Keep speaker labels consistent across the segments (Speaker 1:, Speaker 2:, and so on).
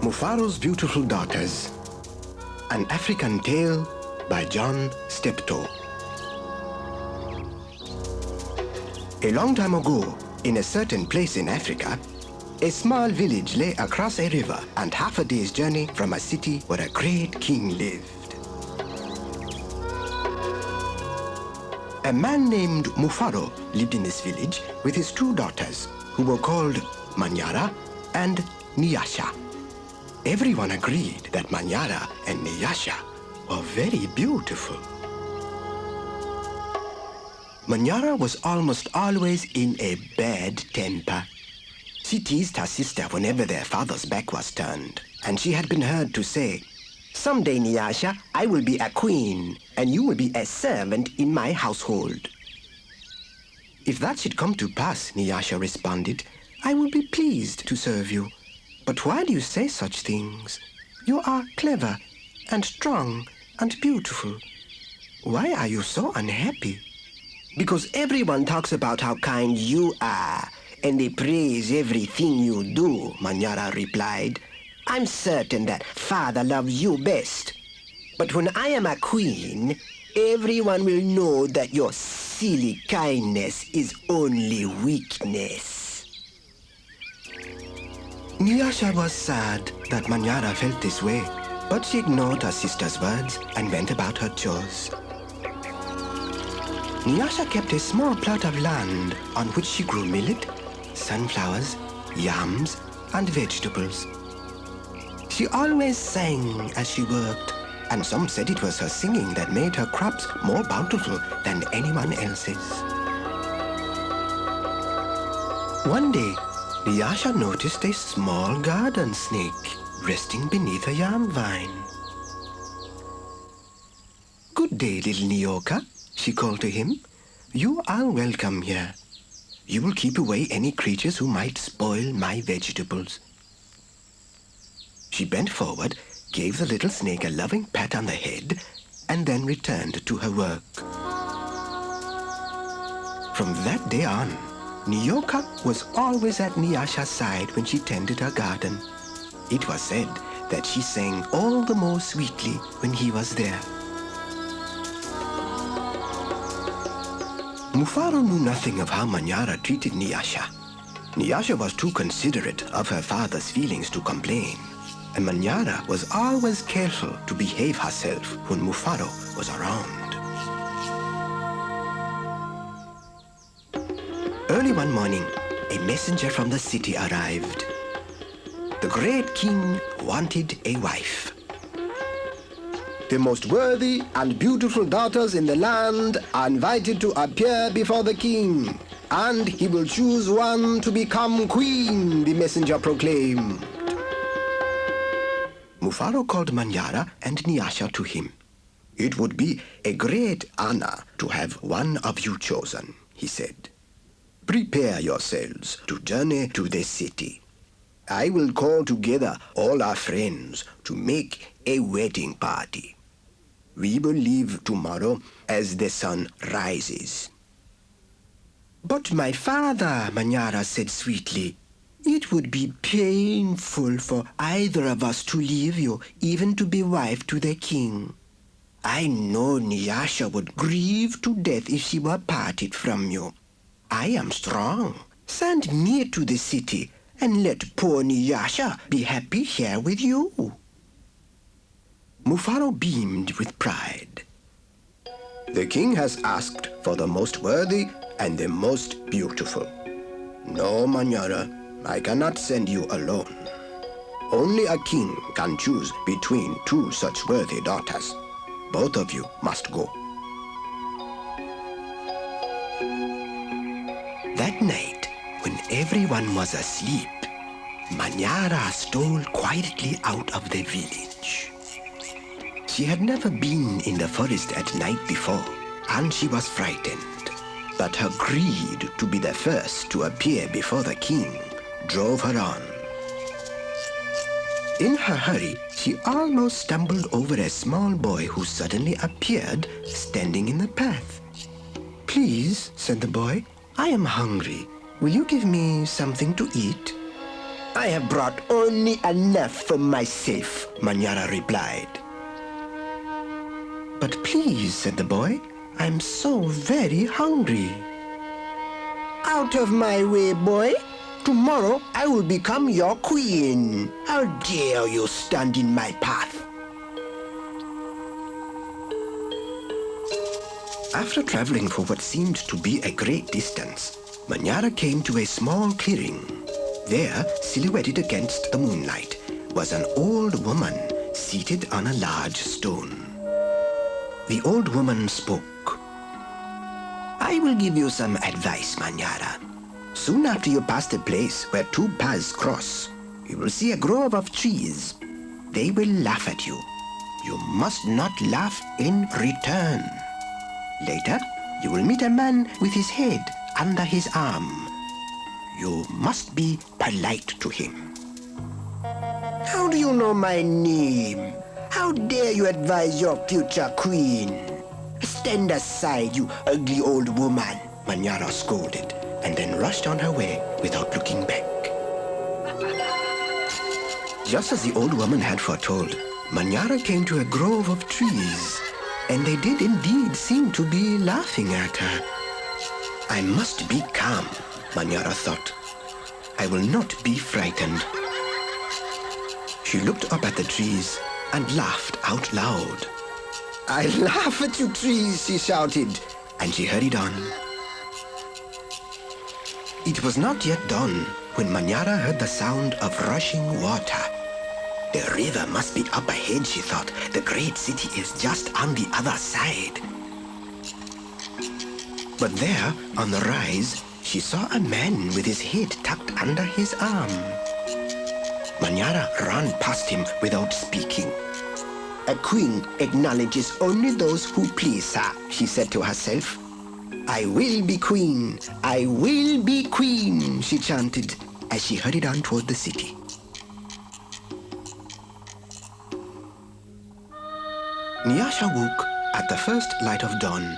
Speaker 1: Mufaro's Beautiful Daughters, an African tale by John Steptoe. A long time ago, in a certain place in Africa, a small village lay across a river and half a day's journey from a city where a great king lived. A man named Mufaro lived in this village with his two daughters, who were called Manyara and Nyasha. Everyone agreed that Manyara and Nyasha were very beautiful. Manyara was almost always in a bad temper. She teased her sister whenever their father's back was turned, and she had been heard to say, "Someday, Nyasha, I will be a queen, and you will be a servant in my household." "If that should come to pass," Nyasha responded, "I will be pleased to serve you. But why do you say such things? You are clever and strong and beautiful. Why are you so unhappy?" "Because everyone talks about how kind you are, and they praise everything you do," Manyara replied. "I'm certain that Father loves you best. But when I am a queen, everyone will know that your silly kindness is only weakness." Nyasha was sad that Manyara felt this way, but she ignored her sister's words and went about her chores. Nyasha kept a small plot of land on which she grew millet, sunflowers, yams, and vegetables. She always sang as she worked, and some said it was her singing that made her crops more bountiful than anyone else's. One day, Nyasha noticed a small garden snake resting beneath a yam vine. "Good day, little Nyoka," she called to him. "You are welcome here. You will keep away any creatures who might spoil my vegetables." She bent forward, gave the little snake a loving pat on the head, and then returned to her work. From that day on, Nyoka was always at Nyasha's side when she tended her garden. It was said that she sang all the more sweetly when he was there. Mufaro knew nothing of how Manyara treated Nyasha. Nyasha was too considerate of her father's feelings to complain, and Manyara was always careful to behave herself when Mufaro was around. Early one morning, a messenger from the city arrived. The great king wanted a wife. "The most worthy and beautiful daughters in the land are invited to appear before the king, and he will choose one to become queen," the messenger proclaimed. Mufaro called Manyara and Nyasha to him. "It would be a great honor to have one of you chosen," he said. "Prepare yourselves to journey to the city. I will call together all our friends to make a wedding party. We will leave tomorrow as the sun rises." "But my father," Manyara said sweetly, "it would be painful for either of us to leave you, even to be wife to the king. I know Nyasha would grieve to death if she were parted from you. I am strong. Send me to the city and let poor Nyasha be happy here with you." Mufaro beamed with pride. "The king has asked for the most worthy and the most beautiful. No, Manyara, I cannot send you alone. Only a king can choose between two such worthy daughters. Both of you must go." That night, when everyone was asleep, Manyara stole quietly out of the village. She had never been in the forest at night before, and she was frightened. But her greed to be the first to appear before the king drove her on. In her hurry, she almost stumbled over a small boy who suddenly appeared standing in the path. "Please," said the boy, "I am hungry. Will you give me something to eat?" I have brought only enough for myself, Manyara replied. But please, said the boy, I'm so very hungry. Out of my way, boy. Tomorrow I will become your queen. How dare you stand in my path? After traveling for what seemed to be a great distance, Manyara came to a small clearing. There, silhouetted against the moonlight, was an old woman seated on a large stone. The old woman spoke. I will give you some advice, Manyara. Soon after you pass the place where two paths cross, you will see a grove of trees. They will laugh at you. You must not laugh in return. Later, you will meet a man with his head under his arm. You must be polite to him. How do you know my name? How dare you advise your future queen? Stand aside, you ugly old woman, Manyara scolded, and then rushed on her way without looking back. Just as the old woman had foretold, Manyara came to a grove of trees, and they did indeed seem to be laughing at her. I must be calm, Manyara thought. I will not be frightened. She looked up at the trees and laughed out loud. I laugh at you trees, she shouted, and she hurried on. It was not yet dawn when Manyara heard the sound of rushing water. The river must be up ahead, she thought. The great city is just on the other side. But there, on the rise, she saw a man with his head tucked under his arm. Manyara ran past him without speaking. A queen acknowledges only those who please her, she said to herself. I will be queen, I will be queen, she chanted as she hurried on toward the city. Nyasha woke at the first light of dawn.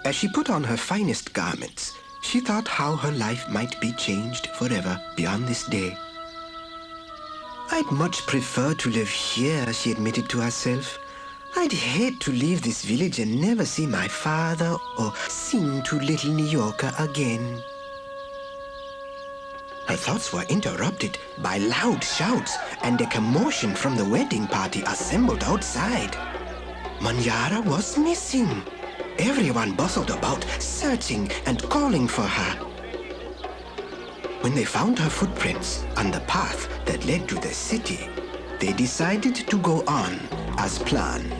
Speaker 1: As she put on her finest garments, she thought how her life might be changed forever beyond this day. I'd much prefer to live here, she admitted to herself. I'd hate to leave this village and never see my father or sing to little New Yorker again. Her thoughts were interrupted by loud shouts and a commotion from the wedding party assembled outside. Manyara was missing. Everyone bustled about, searching and calling for her. When they found her footprints on the path that led to the city, they decided to go on as planned.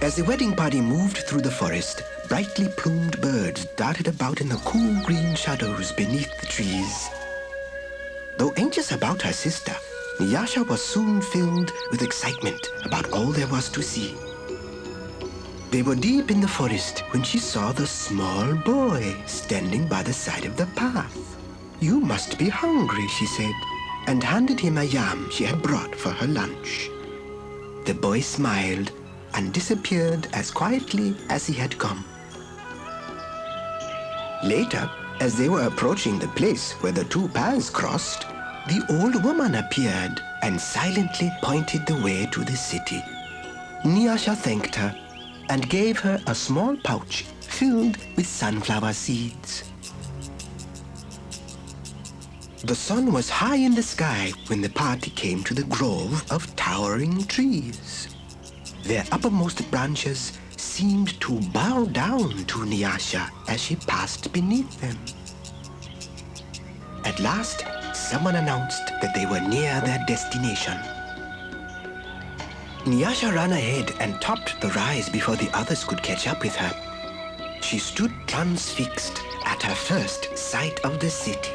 Speaker 1: As the wedding party moved through the forest, brightly plumed birds darted about in the cool green shadows beneath the trees. Though anxious about her sister, Nyasha was soon filled with excitement about all there was to see. They were deep in the forest when she saw the small boy standing by the side of the path. You must be hungry, she said, and handed him a yam she had brought for her lunch. The boy smiled and disappeared as quietly as he had come. Later, as they were approaching the place where the two paths crossed, the old woman appeared and silently pointed the way to the city. Nyasha thanked her and gave her a small pouch filled with sunflower seeds. The sun was high in the sky when the party came to the grove of towering trees. Their uppermost branches seemed to bow down to Nyasha as she passed beneath them. At last, someone announced that they were near their destination. Nyasha ran ahead and topped the rise before the others could catch up with her. She stood transfixed at her first sight of the city.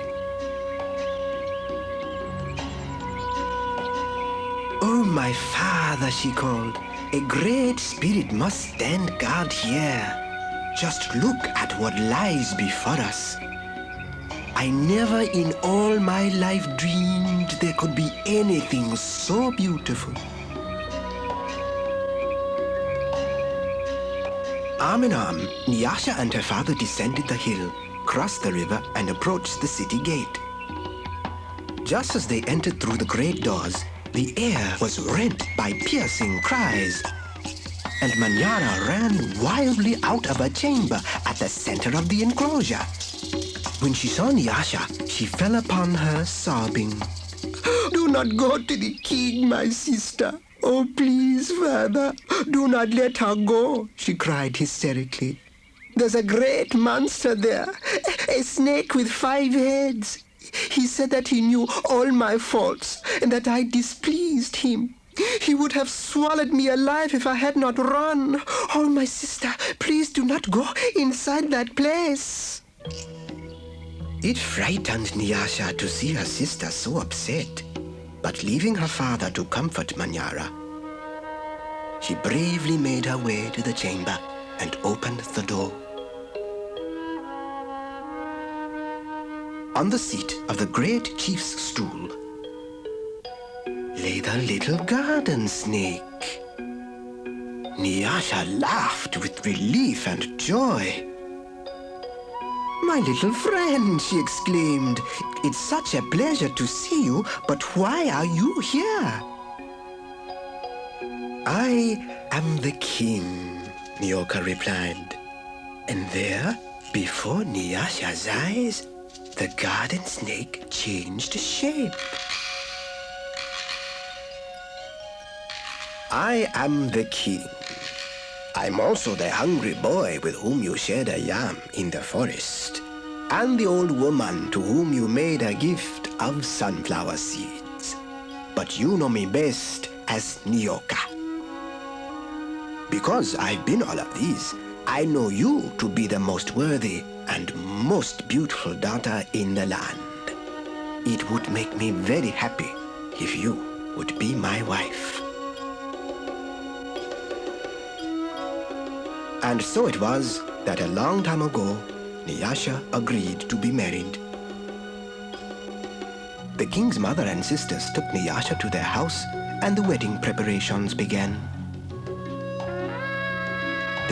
Speaker 1: Oh, my father, she called. A great spirit must stand guard here. Just look at what lies before us. I never in all my life dreamed there could be anything so beautiful. Arm in arm, Nyasha and her father descended the hill, crossed the river and approached the city gate. Just as they entered through the great doors, the air was rent by piercing cries, and Manyara ran wildly out of her chamber at the center of the enclosure. When she saw Nyasha, she fell upon her, sobbing. "Do not go to the king, my sister. Oh, please, father, do not let her go," she cried hysterically. "There's a great monster there, a snake with 5 heads. He said that he knew all my faults and that I displeased him. He would have swallowed me alive if I had not run. Oh, my sister, please do not go inside that place." It frightened Nyasha to see her sister so upset, but leaving her father to comfort Manyara, she bravely made her way to the chamber and opened the door. On the seat of the great chief's stool lay the little garden snake. Nyasha laughed with relief and joy. "My little friend," she exclaimed, "it's such a pleasure to see you, but why are you here?" "I am the king," Nyoka replied. And there, before Nyasha's eyes, the garden snake changed shape. "I am the king. I'm also the hungry boy with whom you shared a yam in the forest, and the old woman to whom you made a gift of sunflower seeds. But you know me best as Nyoka. Because I've been all of these, I know you to be the most worthy and most beautiful daughter in the land. It would make me very happy if you would be my wife." And so it was that a long time ago, Nyasha agreed to be married. The king's mother and sisters took Nyasha to their house, and the wedding preparations began.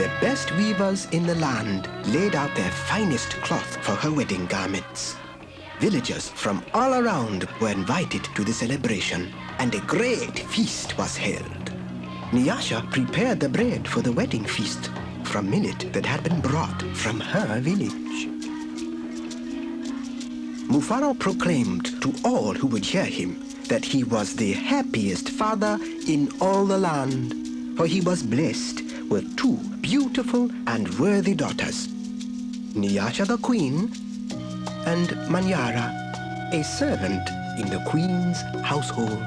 Speaker 1: The best weavers in the land laid out their finest cloth for her wedding garments. Villagers from all around were invited to the celebration, and a great feast was held. Nyasha prepared the bread for the wedding feast from millet that had been brought from her village. Mufaro proclaimed to all who would hear him that he was the happiest father in all the land, for he was blessed with 2 beautiful and worthy daughters, Nyasha the queen and Manyara, a servant in the queen's household.